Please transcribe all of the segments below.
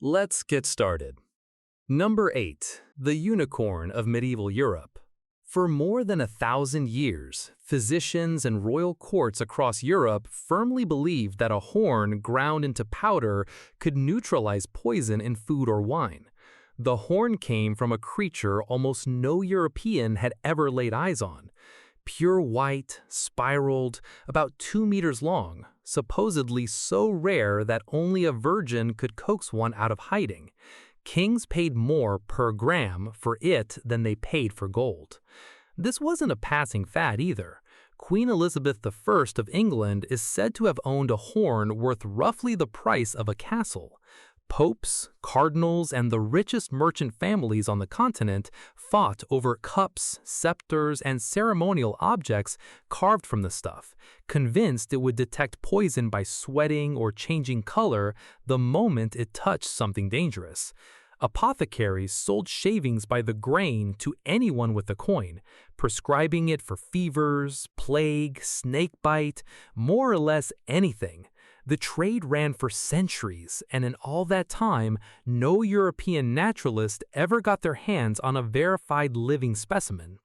Let's get started. Number 8. The unicorn of medieval Europe. For more than 1,000 years, physicians and royal courts across Europe firmly believed that a horn ground into powder could neutralize poison in food or wine. The horn came from a creature almost no European had ever laid eyes on. Pure white, spiraled, about 2 meters long, supposedly so rare that only a virgin could coax one out of hiding. Kings paid more per gram for it than they paid for gold. This wasn't a passing fad either. Queen Elizabeth I of England is said to have owned a horn worth roughly the price of a castle. Popes, cardinals, and the richest merchant families on the continent fought over cups, scepters, and ceremonial objects carved from the stuff, convinced it would detect poison by sweating or changing color the moment it touched something dangerous. Apothecaries sold shavings by the grain to anyone with a coin, prescribing it for fevers, plague, snakebite, more or less anything. The trade ran for centuries, and in all that time, no European naturalist ever got their hands on a verified living specimen.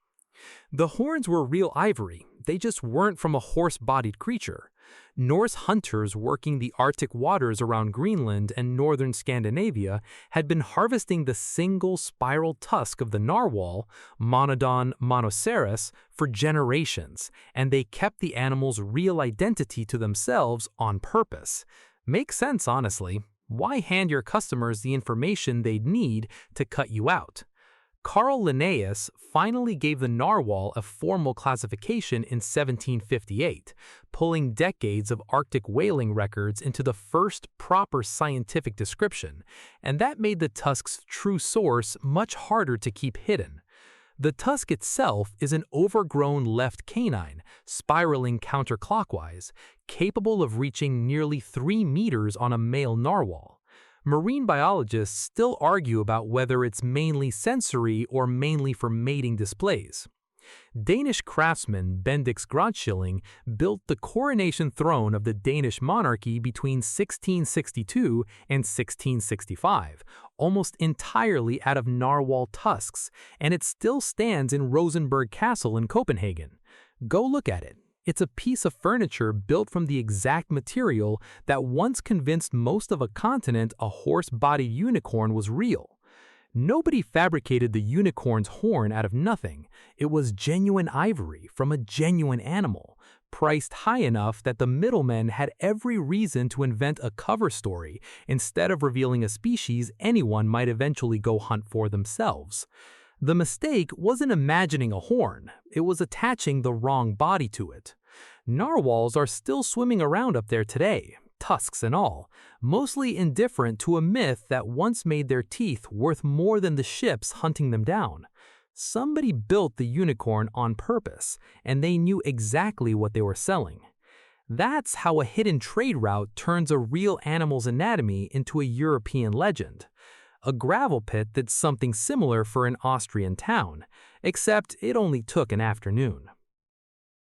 The horns were real ivory, they just weren't from a horse-bodied creature. Norse hunters working the Arctic waters around Greenland and northern Scandinavia had been harvesting the single spiral tusk of the narwhal, Monodon monoceros, for generations, and they kept the animal's real identity to themselves on purpose. Makes sense, honestly. Why hand your customers the information they'd need to cut you out? Carl Linnaeus finally gave the narwhal a formal classification in 1758, pulling decades of Arctic whaling records into the first proper scientific description, and that made the tusk's true source much harder to keep hidden. The tusk itself is an overgrown left canine, spiraling counterclockwise, capable of reaching nearly 3 meters on a male narwhal. Marine biologists still argue about whether it's mainly sensory or mainly for mating displays. Danish craftsman Bendix Grotschilling built the coronation throne of the Danish monarchy between 1662 and 1665, almost entirely out of narwhal tusks, and it still stands in Rosenborg Castle in Copenhagen. Go look at it. It's a piece of furniture built from the exact material that once convinced most of a continent a horse-bodied unicorn was real. Nobody fabricated the unicorn's horn out of nothing. It was genuine ivory from a genuine animal, priced high enough that the middlemen had every reason to invent a cover story instead of revealing a species anyone might eventually go hunt for themselves. The mistake wasn't imagining a horn, it was attaching the wrong body to it. Narwhals are still swimming around up there today, tusks and all, mostly indifferent to a myth that once made their teeth worth more than the ships hunting them down. Somebody built the unicorn on purpose, and they knew exactly what they were selling. That's how a hidden trade route turns a real animal's anatomy into a European legend. A gravel pit did something similar for an Austrian town, except it only took an afternoon.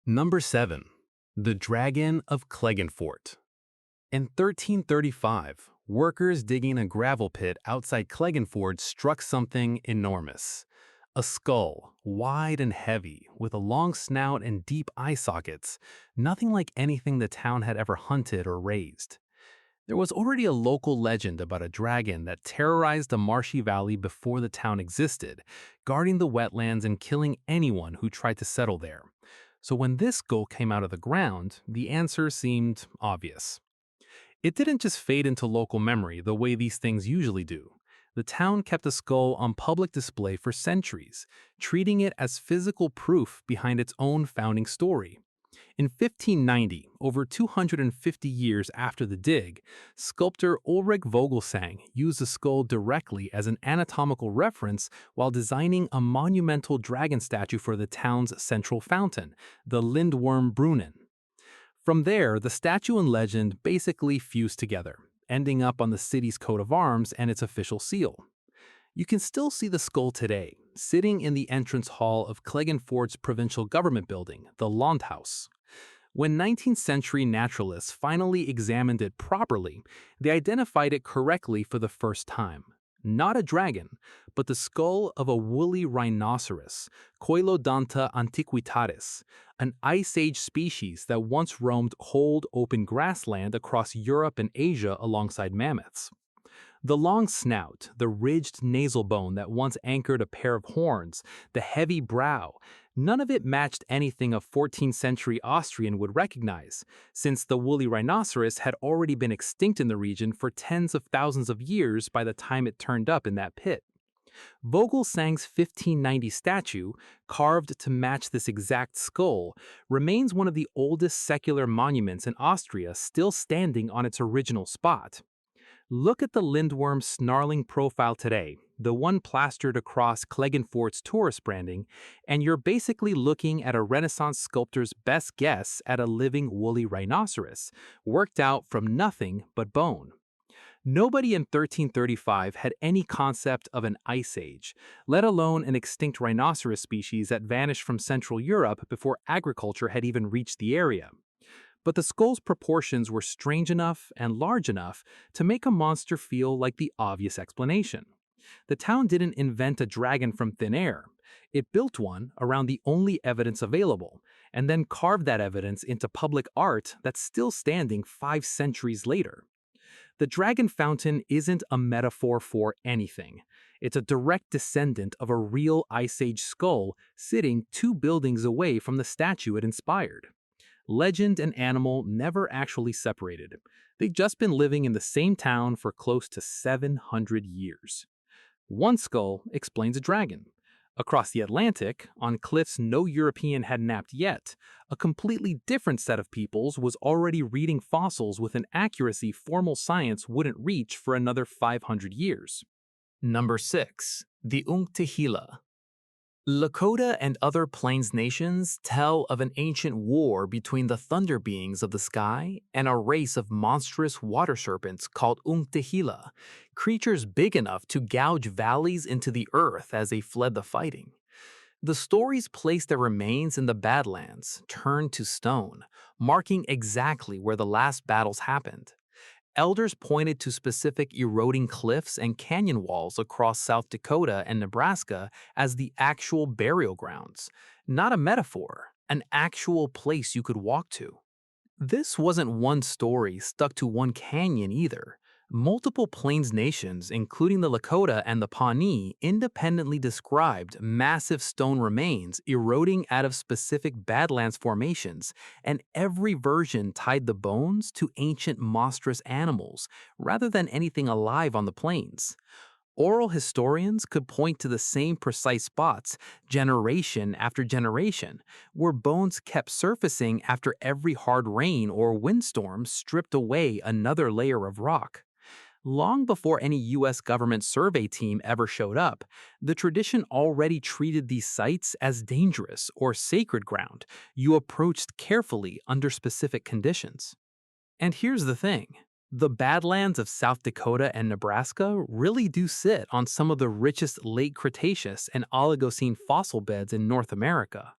Number 7. The Dragon of Klagenfurt. In 1335, workers digging a gravel pit outside Klagenfurt struck something enormous. A skull, wide and heavy, with a long snout and deep eye sockets, nothing like anything the town had ever hunted or raised. There was already a local legend about a dragon that terrorized the marshy valley before the town existed, guarding the wetlands and killing anyone who tried to settle there. So when this skull came out of the ground, the answer seemed obvious. It didn't just fade into local memory the way these things usually do. The town kept the skull on public display for centuries, treating it as physical proof behind its own founding story. In 1590, over 250 years after the dig, sculptor Ulrich Vogelsang used the skull directly as an anatomical reference while designing a monumental dragon statue for the town's central fountain, the Lindwurmbrunnen. From there, the statue and legend basically fused together, ending up on the city's coat of arms and its official seal. You can still see the skull today, sitting in the entrance hall of Klagenfurt's provincial government building, the Landhaus. When 19th century naturalists finally examined it properly, they identified it correctly for the first time. Not a dragon, but the skull of a woolly rhinoceros, Coelodonta antiquitatis, an Ice Age species that once roamed cold, open grassland across Europe and Asia alongside mammoths. The long snout, the ridged nasal bone that once anchored a pair of horns, the heavy brow, none of it matched anything a 14th century Austrian would recognize, since the woolly rhinoceros had already been extinct in the region for tens of thousands of years by the time it turned up in that pit. Vogelsang's 1590 statue, carved to match this exact skull, remains one of the oldest secular monuments in Austria still standing on its original spot. Look at the lindworm's snarling profile today, the one plastered across Klagenfurt's tourist branding, and you're basically looking at a Renaissance sculptor's best guess at a living woolly rhinoceros, worked out from nothing but bone. Nobody in 1335 had any concept of an ice age, let alone an extinct rhinoceros species that vanished from Central Europe before agriculture had even reached the area. But the skull's proportions were strange enough and large enough to make a monster feel like the obvious explanation. The town didn't invent a dragon from thin air. It built one around the only evidence available, and then carved that evidence into public art that's still standing 5 centuries later. The dragon fountain isn't a metaphor for anything. It's a direct descendant of a real Ice Age skull sitting 2 buildings away from the statue it inspired. Legend and animal never actually separated. They'd just been living in the same town for close to 700 years. One skull explains a dragon. Across the Atlantic, on cliffs no European had napped yet, a completely different set of peoples was already reading fossils with an accuracy formal science wouldn't reach for another 500 years. Number 6. The Unktehila. Lakota and other plains nations tell of an ancient war between the thunder beings of the sky and a race of monstrous water serpents called Unktehila, creatures big enough to gouge valleys into the earth as they fled the fighting. The stories place their remains in the badlands, turned to stone, marking exactly where the last battles happened. Elders pointed to specific eroding cliffs and canyon walls across South Dakota and Nebraska as the actual burial grounds, not a metaphor, an actual place you could walk to. This wasn't one story stuck to one canyon either. Multiple plains nations, including the Lakota and the Pawnee, independently described massive stone remains eroding out of specific badlands formations, and every version tied the bones to ancient monstrous animals, rather than anything alive on the plains. Oral historians could point to the same precise spots, generation after generation, where bones kept surfacing after every hard rain or windstorm stripped away another layer of rock. Long before any U.S. government survey team ever showed up, the tradition already treated these sites as dangerous or sacred ground you approached carefully under specific conditions. And here's the thing. The badlands of South Dakota and Nebraska really do sit on some of the richest late Cretaceous and Oligocene fossil beds in North America.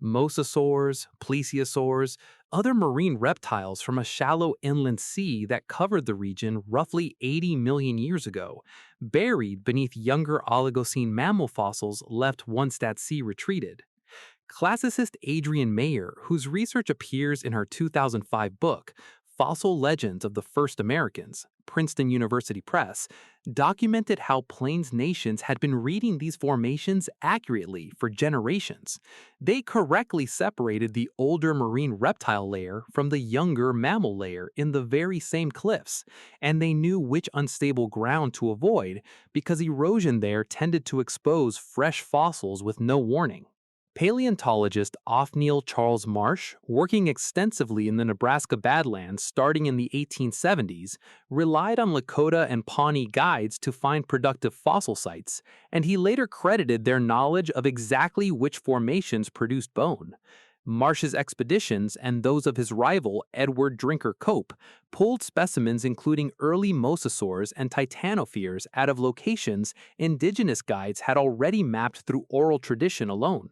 Mosasaurs, plesiosaurs, other marine reptiles from a shallow inland sea that covered the region roughly 80 million years ago, buried beneath younger Oligocene mammal fossils left once that sea retreated. Classicist Adrienne Mayer, whose research appears in her 2005 book, Fossil Legends of the First Americans, Princeton University Press, documented how Plains nations had been reading these formations accurately for generations. They correctly separated the older marine reptile layer from the younger mammal layer in the very same cliffs, and they knew which unstable ground to avoid because erosion there tended to expose fresh fossils with no warning. Paleontologist Othniel Charles Marsh, working extensively in the Nebraska Badlands starting in the 1870s, relied on Lakota and Pawnee guides to find productive fossil sites, and he later credited their knowledge of exactly which formations produced bone. Marsh's expeditions and those of his rival Edward Drinker Cope pulled specimens including early mosasaurs and titanospheres out of locations indigenous guides had already mapped through oral tradition alone.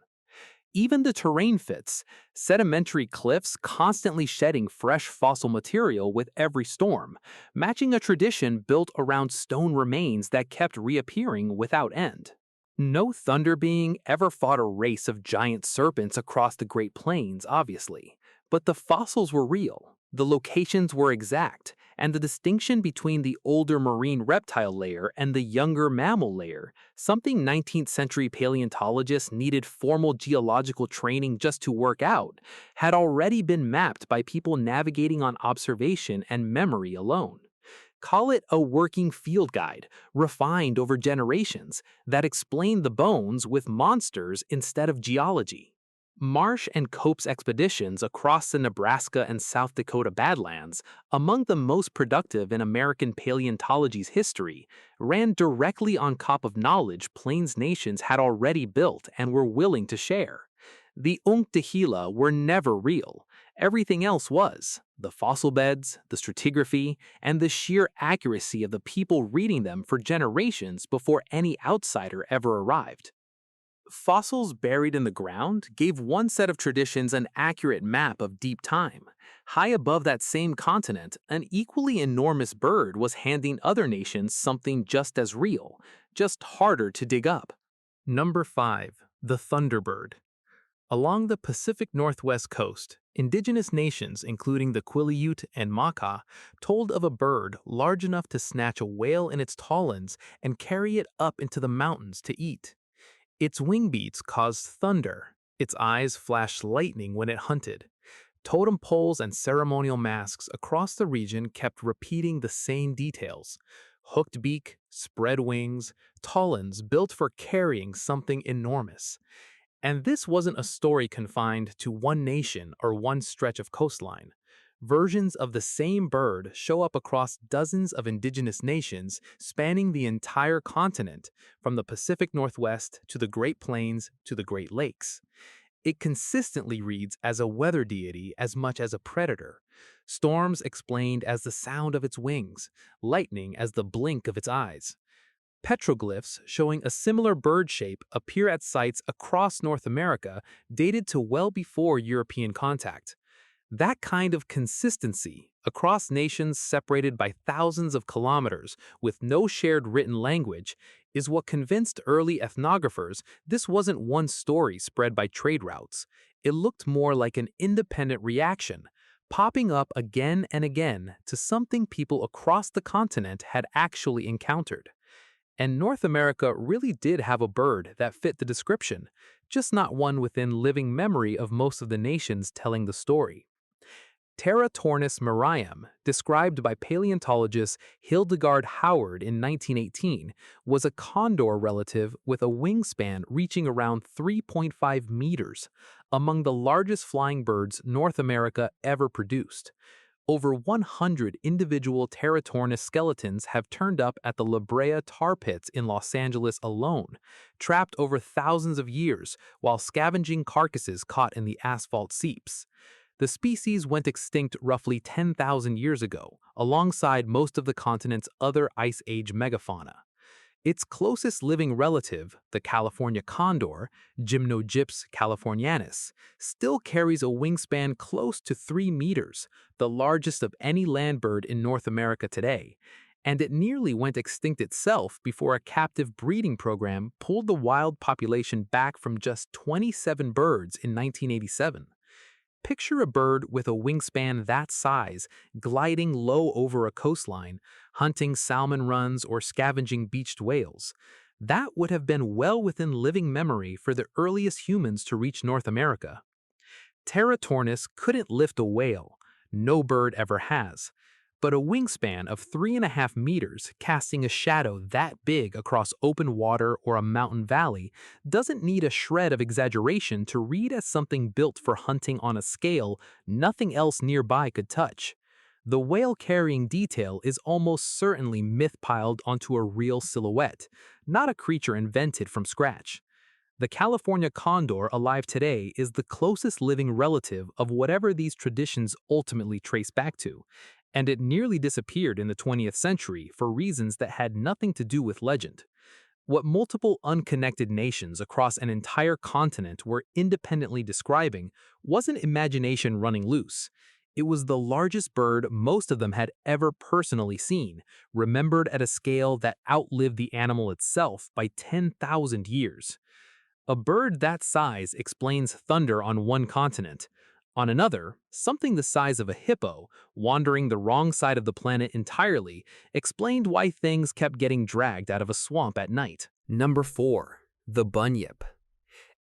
even the terrain fits, sedimentary cliffs constantly shedding fresh fossil material with every storm, matching a tradition built around stone remains that kept reappearing without end. No thunder being ever fought a race of giant serpents across the Great Plains, obviously, but the fossils were real, the locations were exact, and the distinction between the older marine reptile layer and the younger mammal layer, something 19th century paleontologists needed formal geological training just to work out, had already been mapped by people navigating on observation and memory alone. Call it a working field guide, refined over generations, that explained the bones with monsters instead of geology. Marsh and Cope's expeditions across the Nebraska and South Dakota Badlands, among the most productive in American paleontology's history, ran directly on top of knowledge Plains nations had already built and were willing to share. The Unktehila were never real. Everything else was: the fossil beds, the stratigraphy, and the sheer accuracy of the people reading them for generations before any outsider ever arrived. Fossils buried in the ground gave one set of traditions an accurate map of deep time. High above that same continent, an equally enormous bird was handing other nations something just as real, just harder to dig up. Number 5. The Thunderbird. Along the Pacific Northwest coast, indigenous nations, including the Quileute and Maka, told of a bird large enough to snatch a whale in its talons and carry it up into the mountains to eat. Its wing beats caused thunder. Its eyes flashed lightning when it hunted. Totem poles and ceremonial masks across the region kept repeating the same details: hooked beak, spread wings, talons built for carrying something enormous. And this wasn't a story confined to one nation or one stretch of coastline. Versions of the same bird show up across dozens of indigenous nations spanning the entire continent, from the Pacific Northwest to the Great Plains to the Great Lakes. It consistently reads as a weather deity as much as a predator. Storms explained as the sound of its wings, lightning as the blink of its eyes. Petroglyphs showing a similar bird shape appear at sites across North America dated to well before European contact. That kind of consistency across nations separated by thousands of kilometers with no shared written language is what convinced early ethnographers this wasn't one story spread by trade routes. It looked more like an independent reaction, popping up again and again to something people across the continent had actually encountered. And North America really did have a bird that fit the description, just not one within living memory of most of the nations telling the story. Teratornis mariam, described by paleontologist Hildegard Howard in 1918, was a condor relative with a wingspan reaching around 3.5 meters, among the largest flying birds North America ever produced. Over 100 individual Teratornis skeletons have turned up at the La Brea tar pits in Los Angeles alone, trapped over thousands of years while scavenging carcasses caught in the asphalt seeps. The species went extinct roughly 10,000 years ago, alongside most of the continent's other Ice Age megafauna. Its closest living relative, the California condor, Gymnogyps californianus, still carries a wingspan close to 3 meters, the largest of any land bird in North America today, and it nearly went extinct itself before a captive breeding program pulled the wild population back from just 27 birds in 1987. Picture a bird with a wingspan that size, gliding low over a coastline, hunting salmon runs or scavenging beached whales. That would have been well within living memory for the earliest humans to reach North America. Teratornis couldn't lift a whale. No bird ever has. But a wingspan of 3.5 meters casting a shadow that big across open water or a mountain valley doesn't need a shred of exaggeration to read as something built for hunting on a scale nothing else nearby could touch. The whale-carrying detail is almost certainly myth-piled onto a real silhouette, not a creature invented from scratch. The California condor alive today is the closest living relative of whatever these traditions ultimately trace back to, and it nearly disappeared in the 20th century for reasons that had nothing to do with legend. What multiple unconnected nations across an entire continent were independently describing wasn't imagination running loose. It was the largest bird most of them had ever personally seen, remembered at a scale that outlived the animal itself by 10,000 years. A bird that size explains thunder on one continent. On another, something the size of a hippo, wandering the wrong side of the planet entirely, explained why things kept getting dragged out of a swamp at night. Number 4. The Bunyip.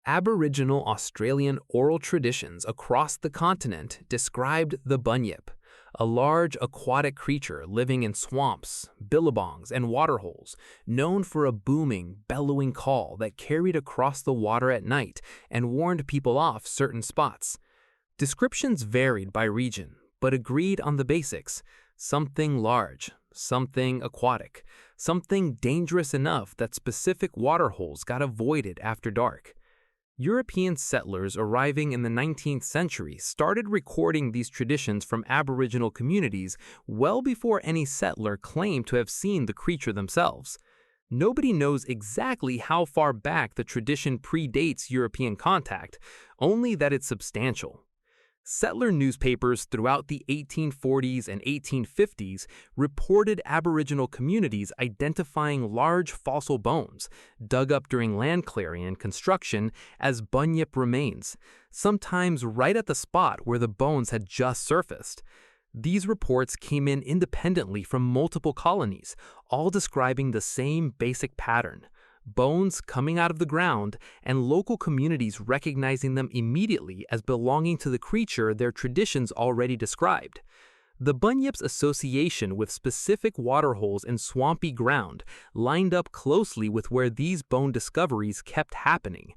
Aboriginal Australian oral traditions across the continent described the Bunyip, a large aquatic creature living in swamps, billabongs, and waterholes, known for a booming, bellowing call that carried across the water at night and warned people off certain spots. Descriptions varied by region, but agreed on the basics: something large, something aquatic, something dangerous enough that specific waterholes got avoided after dark. European settlers arriving in the 19th century started recording these traditions from Aboriginal communities well before any settler claimed to have seen the creature themselves. Nobody knows exactly how far back the tradition predates European contact, only that it's substantial. Settler newspapers throughout the 1840s and 1850s reported Aboriginal communities identifying large fossil bones, dug up during land clearing and construction, as Bunyip remains, sometimes right at the spot where the bones had just surfaced. These reports came in independently from multiple colonies, all describing the same basic pattern: bones coming out of the ground, and local communities recognizing them immediately as belonging to the creature their traditions already described. The Bunyip's association with specific waterholes and swampy ground lined up closely with where these bone discoveries kept happening.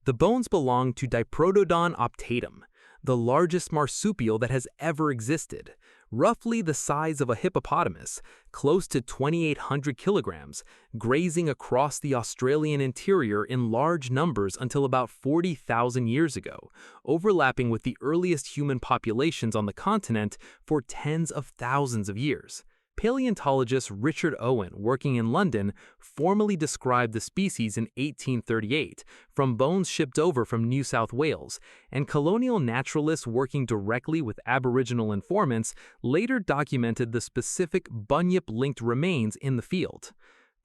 The bones belong to Diprotodon optatum, the largest marsupial that has ever existed, roughly the size of a hippopotamus, close to 2,800 kilograms, grazing across the Australian interior in large numbers until about 40,000 years ago, overlapping with the earliest human populations on the continent for tens of thousands of years. Paleontologist Richard Owen, working in London, formally described the species in 1838 from bones shipped over from New South Wales, and colonial naturalists working directly with Aboriginal informants later documented the specific Bunyip-linked remains in the field.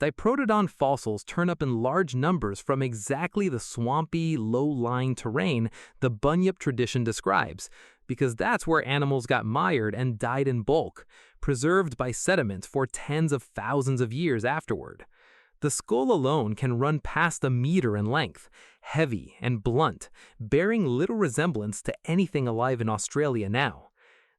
Diprotodon fossils turn up in large numbers from exactly the swampy, low-lying terrain the Bunyip tradition describes, because that's where animals got mired and died in bulk, preserved by sediment for tens of thousands of years afterward. The skull alone can run past a meter in length, heavy and blunt, bearing little resemblance to anything alive in Australia now.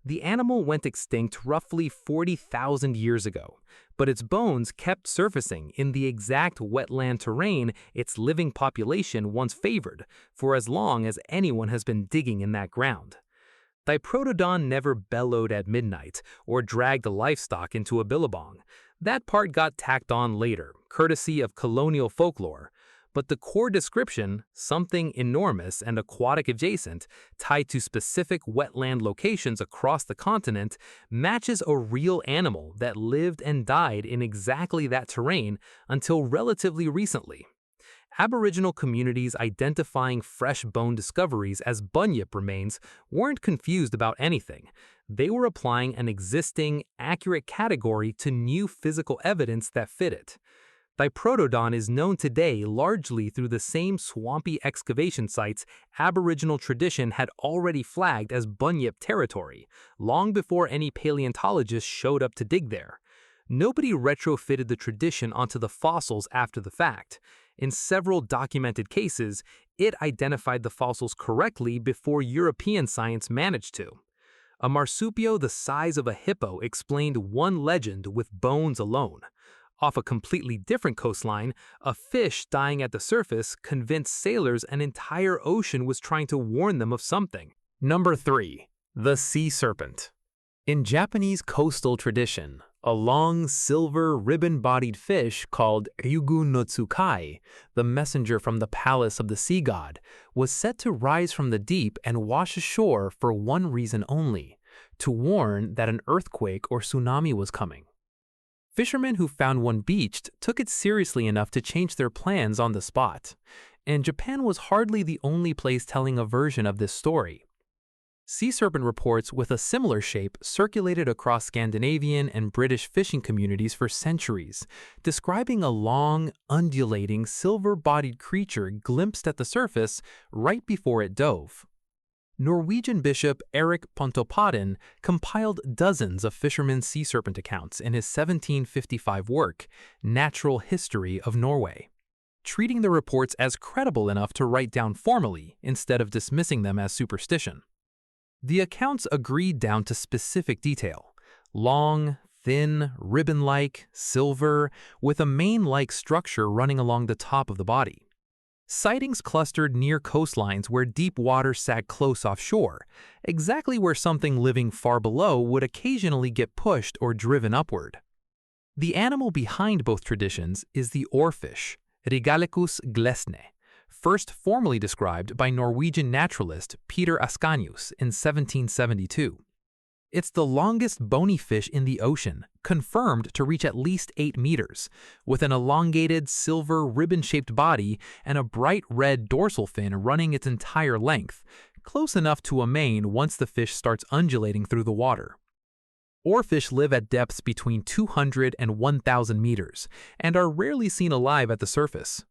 The animal went extinct roughly 40,000 years ago, but its bones kept surfacing in the exact wetland terrain its living population once favored for as long as anyone has been digging in that ground. Diprotodon never bellowed at midnight or dragged the livestock into a billabong. That part got tacked on later, courtesy of colonial folklore. But the core description, something enormous and aquatic adjacent, tied to specific wetland locations across the continent, matches a real animal that lived and died in exactly that terrain until relatively recently. Aboriginal communities identifying fresh bone discoveries as Bunyip remains weren't confused about anything. They were applying an existing, accurate category to new physical evidence that fit it. Diprotodon is known today largely through the same swampy excavation sites Aboriginal tradition had already flagged as Bunyip territory, long before any paleontologists showed up to dig there. Nobody retrofitted the tradition onto the fossils after the fact. In several documented cases, it identified the fossils correctly before European science managed to. A marsupial the size of a hippo explained one legend with bones alone. Off a completely different coastline, a fish dying at the surface convinced sailors an entire ocean was trying to warn them of something. Number 3. The Sea Serpent. In Japanese coastal tradition, a long, silver, ribbon-bodied fish called Ryugu no Tsukai, the messenger from the palace of the sea god, was set to rise from the deep and wash ashore for one reason only: to warn that an earthquake or tsunami was coming. Fishermen who found one beached took it seriously enough to change their plans on the spot, and Japan was hardly the only place telling a version of this story. Sea serpent reports with a similar shape circulated across Scandinavian and British fishing communities for centuries, describing a long, undulating, silver-bodied creature glimpsed at the surface right before it dove. Norwegian bishop Erik Pontoppidan compiled dozens of fishermen's sea serpent accounts in his 1755 work, Natural History of Norway, treating the reports as credible enough to write down formally instead of dismissing them as superstition. The accounts agreed down to specific detail: long, thin, ribbon-like, silver, with a mane-like structure running along the top of the body. Sightings clustered near coastlines where deep water sat close offshore, exactly where something living far below would occasionally get pushed or driven upward. The animal behind both traditions is the oarfish, Regalicus glesne, first formally described by Norwegian naturalist Peter Ascanius in 1772. It's the longest bony fish in the ocean, confirmed to reach at least 8 meters, with an elongated silver ribbon-shaped body and a bright red dorsal fin running its entire length, close enough to a mane once the fish starts undulating through the water. Oarfish live at depths between 200 and 1,000 meters and are rarely seen alive at the surface.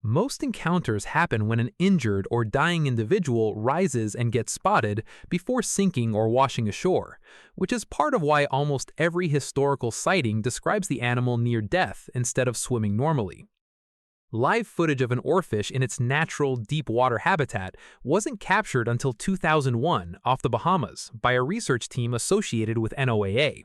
Most encounters happen when an injured or dying individual rises and gets spotted before sinking or washing ashore, which is part of why almost every historical sighting describes the animal near death instead of swimming normally. Live footage of an oarfish in its natural deep water habitat wasn't captured until 2001 off the Bahamas by a research team associated with NOAA.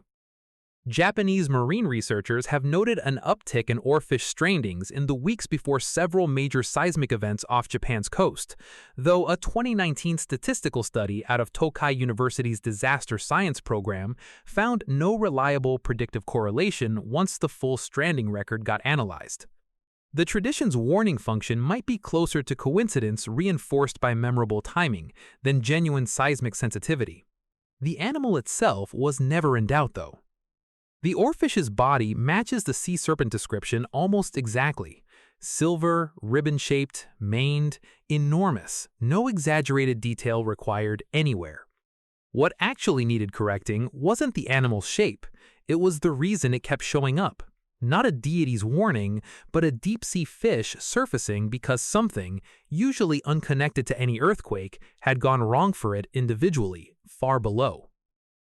Japanese marine researchers have noted an uptick in oarfish strandings in the weeks before several major seismic events off Japan's coast, though a 2019 statistical study out of Tokai University's disaster science program found no reliable predictive correlation once the full stranding record got analyzed. The tradition's warning function might be closer to coincidence reinforced by memorable timing than genuine seismic sensitivity. The animal itself was never in doubt, though. The oarfish's body matches the sea serpent description almost exactly. Silver, ribbon-shaped, maned, enormous, no exaggerated detail required anywhere. What actually needed correcting wasn't the animal's shape, it was the reason it kept showing up. Not a deity's warning, but a deep-sea fish surfacing because something, usually unconnected to any earthquake, had gone wrong for it individually, far below.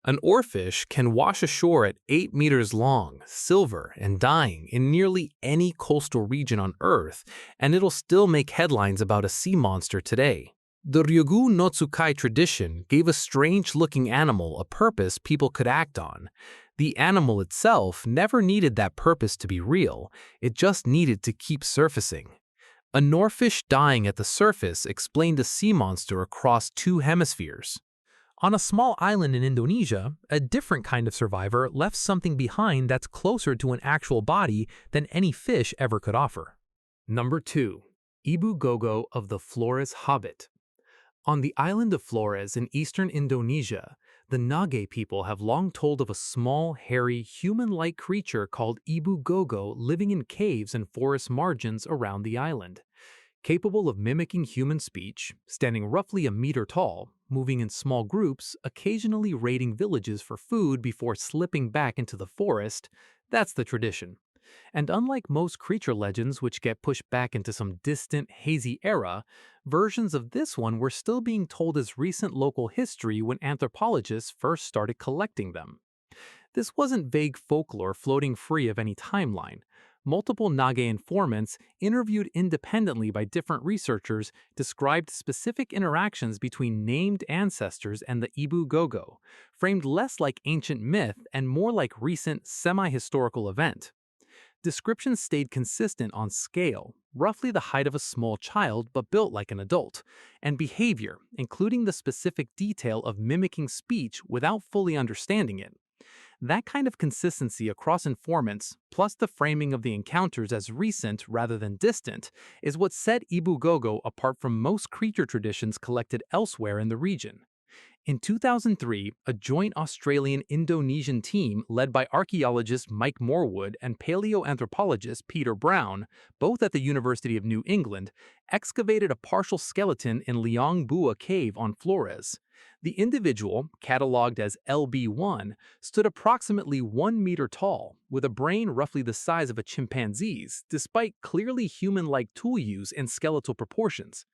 An oarfish can wash ashore at 8 meters long, silver, and dying in nearly any coastal region on Earth, and it'll still make headlines about a sea monster today. The Ryugu no Tsukai tradition gave a strange-looking animal a purpose people could act on. The animal itself never needed that purpose to be real, it just needed to keep surfacing. A oarfish dying at the surface explained a sea monster across 2 hemispheres. On a small island in Indonesia, a different kind of survivor left something behind that's closer to an actual body than any fish ever could offer. Number 2. Ebu Gogo of the Flores Hobbit. On the island of Flores in eastern Indonesia, the Nage people have long told of a small, hairy, human-like creature called Ebu Gogo living in caves and forest margins around the island. Capable of mimicking human speech, standing roughly a meter tall, moving in small groups, occasionally raiding villages for food before slipping back into the forest, that's the tradition. And unlike most creature legends which get pushed back into some distant, hazy era, versions of this one were still being told as recent local history when anthropologists first started collecting them. This wasn't vague folklore floating free of any timeline. Multiple Nage informants, interviewed independently by different researchers, described specific interactions between named ancestors and the Ebu Gogo, framed less like ancient myth and more like recent, semi-historical event. Descriptions stayed consistent on scale, roughly the height of a small child but built like an adult, and behavior, including the specific detail of mimicking speech without fully understanding it. That kind of consistency across informants, plus the framing of the encounters as recent rather than distant, is what set Ebu Gogo apart from most creature traditions collected elsewhere in the region. In 2003, a joint Australian-Indonesian team led by archaeologist Mike Morwood and paleoanthropologist Peter Brown, both at the University of New England, excavated a partial skeleton in Liang Bua Cave on Flores. The individual, catalogued as LB1, stood approximately 1 meter tall, with a brain roughly the size of a chimpanzee's, despite clearly human-like tool use and skeletal proportions.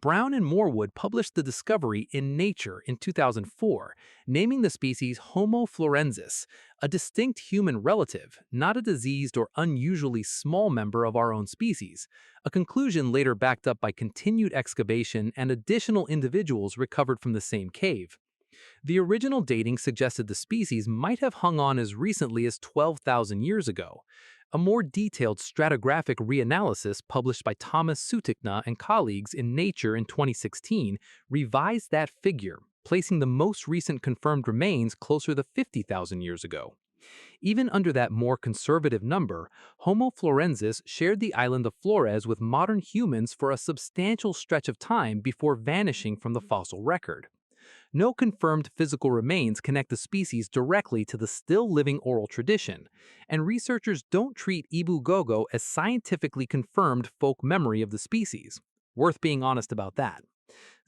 Brown and Morwood published the discovery in Nature in 2004, naming the species Homo floresiensis, a distinct human relative, not a diseased or unusually small member of our own species, a conclusion later backed up by continued excavation and additional individuals recovered from the same cave. The original dating suggested the species might have hung on as recently as 12,000 years ago. A more detailed stratigraphic reanalysis published by Thomas Sutikna and colleagues in Nature in 2016 revised that figure, placing the most recent confirmed remains closer to 50,000 years ago. Even under that more conservative number, Homo floresiensis shared the island of Flores with modern humans for a substantial stretch of time before vanishing from the fossil record. No confirmed physical remains connect the species directly to the still-living oral tradition, and researchers don't treat Ebu Gogo as scientifically confirmed folk memory of the species. Worth being honest about that.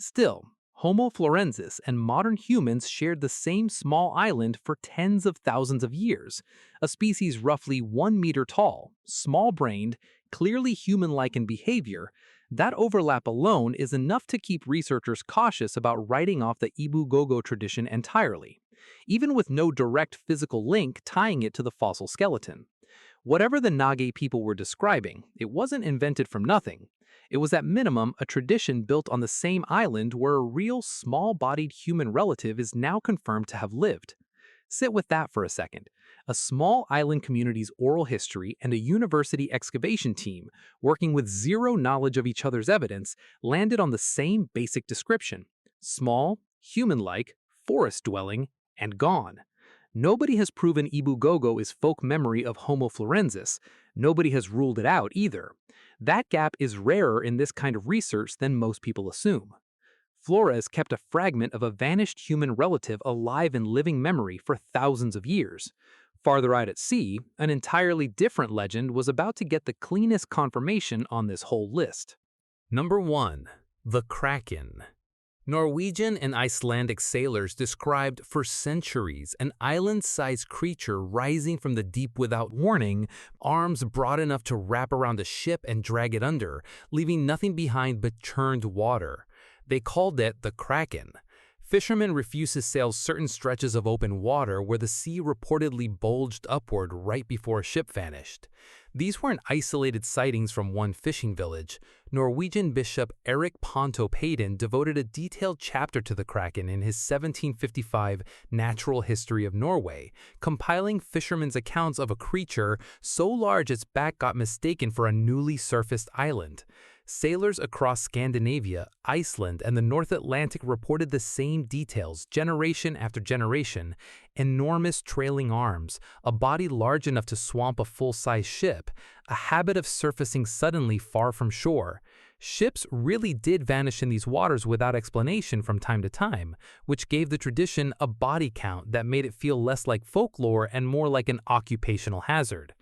Still, Homo floresiensis and modern humans shared the same small island for tens of thousands of years, a species roughly 1 meter tall, small-brained, clearly human-like in behavior. That overlap alone is enough to keep researchers cautious about writing off the Ebu Gogo tradition entirely, even with no direct physical link tying it to the fossil skeleton. Whatever the Nage people were describing, it wasn't invented from nothing. It was at minimum a tradition built on the same island where a real small-bodied human relative is now confirmed to have lived. Sit with that for a second. A small island community's oral history and a university excavation team, working with zero knowledge of each other's evidence, landed on the same basic description: small, human-like, forest-dwelling, and gone. Nobody has proven Ebu Gogo is folk memory of Homo floresiensis. Nobody has ruled it out either. That gap is rarer in this kind of research than most people assume. Flores kept a fragment of a vanished human relative alive in living memory for thousands of years. Farther out at sea, an entirely different legend was about to get the cleanest confirmation on this whole list. Number 1. The Kraken. Norwegian and Icelandic sailors described for centuries an island-sized creature rising from the deep without warning, arms broad enough to wrap around a ship and drag it under, leaving nothing behind but churned water. They called it the Kraken. Fishermen refused to sail certain stretches of open water where the sea reportedly bulged upward right before a ship vanished. These weren't isolated sightings from one fishing village. Norwegian Bishop Erik Ponto-Payden devoted a detailed chapter to the Kraken in his 1755 Natural History of Norway, compiling fishermen's accounts of a creature so large its back got mistaken for a newly surfaced island. Sailors across Scandinavia, Iceland, and the North Atlantic reported the same details generation after generation: enormous trailing arms, a body large enough to swamp a full-size ship, a habit of surfacing suddenly far from shore. Ships really did vanish in these waters without explanation from time to time, which gave the tradition a body count that made it feel less like folklore and more like an occupational hazard.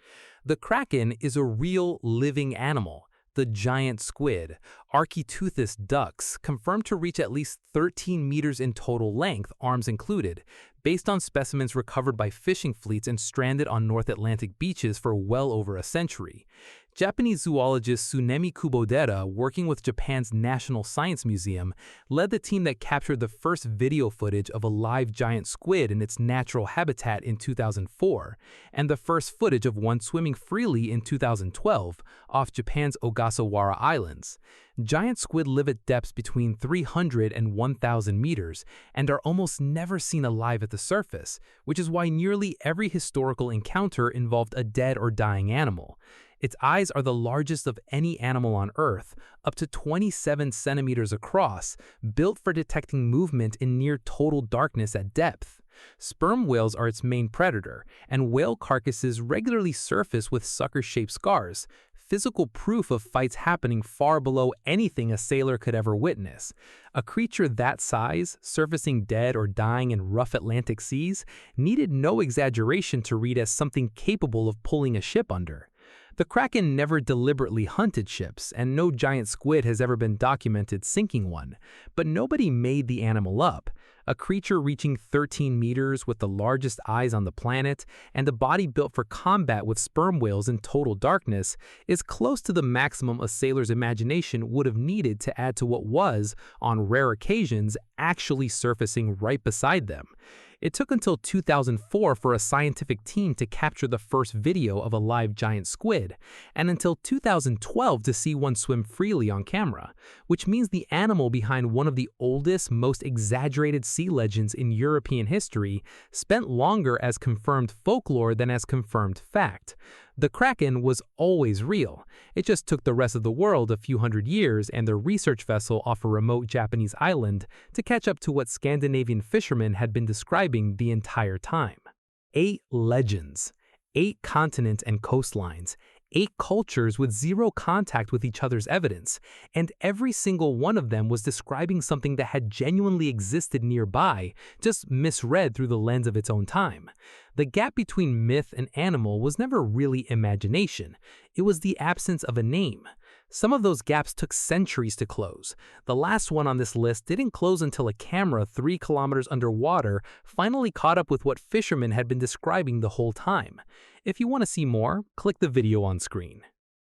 The Kraken is a real living animal. The giant squid, Archaeoteuthis ducks, confirmed to reach at least 13 meters in total length, arms included, based on specimens recovered by fishing fleets and stranded on North Atlantic beaches for well over a century. Japanese zoologist Tsunemi Kubodera, working with Japan's National Science Museum, led the team that captured the first video footage of a live giant squid in its natural habitat in 2004, and the first footage of one swimming freely in 2012 off Japan's Ogasawara Islands. Giant squid live at depths between 300 and 1,000 meters and are almost never seen alive at the surface, which is why nearly every historical encounter involved a dead or dying animal. Its eyes are the largest of any animal on Earth, up to 27 centimeters across, built for detecting movement in near total darkness at depth. Sperm whales are its main predator, and whale carcasses regularly surface with sucker-shaped scars. physical proof of fights happening far below anything a sailor could ever witness. A creature that size, surfacing dead or dying in rough Atlantic seas, needed no exaggeration to read as something capable of pulling a ship under. The Kraken never deliberately hunted ships, and no giant squid has ever been documented sinking one. But nobody made the animal up. A creature reaching 13 meters with the largest eyes on the planet and a body built for combat with sperm whales in total darkness is close to the maximum a sailor's imagination would have needed to add to what was, on rare occasions, actually surfacing right beside them. It took until 2004 for a scientific team to capture the first video of a live giant squid, and until 2012 to see one swim freely on camera, which means the animal behind one of the oldest, most exaggerated sea legends in European history spent longer as confirmed folklore than as confirmed fact. The Kraken was always real. It just took the rest of the world a few hundred years and their research vessel off a remote Japanese island to catch up to what Scandinavian fishermen had been describing the entire time. 8 legends, 8 continents and coastlines, 8 cultures with zero contact with each other's evidence, and every single one of them was describing something that had genuinely existed nearby, just misread through the lens of its own time. The gap between myth and animal was never really imagination. It was the absence of a name. Some of those gaps took centuries to close. The last one on this list didn't close until a camera 3 kilometers underwater finally caught up with what fishermen had been describing the whole time. If you want to see more, click the video on screen.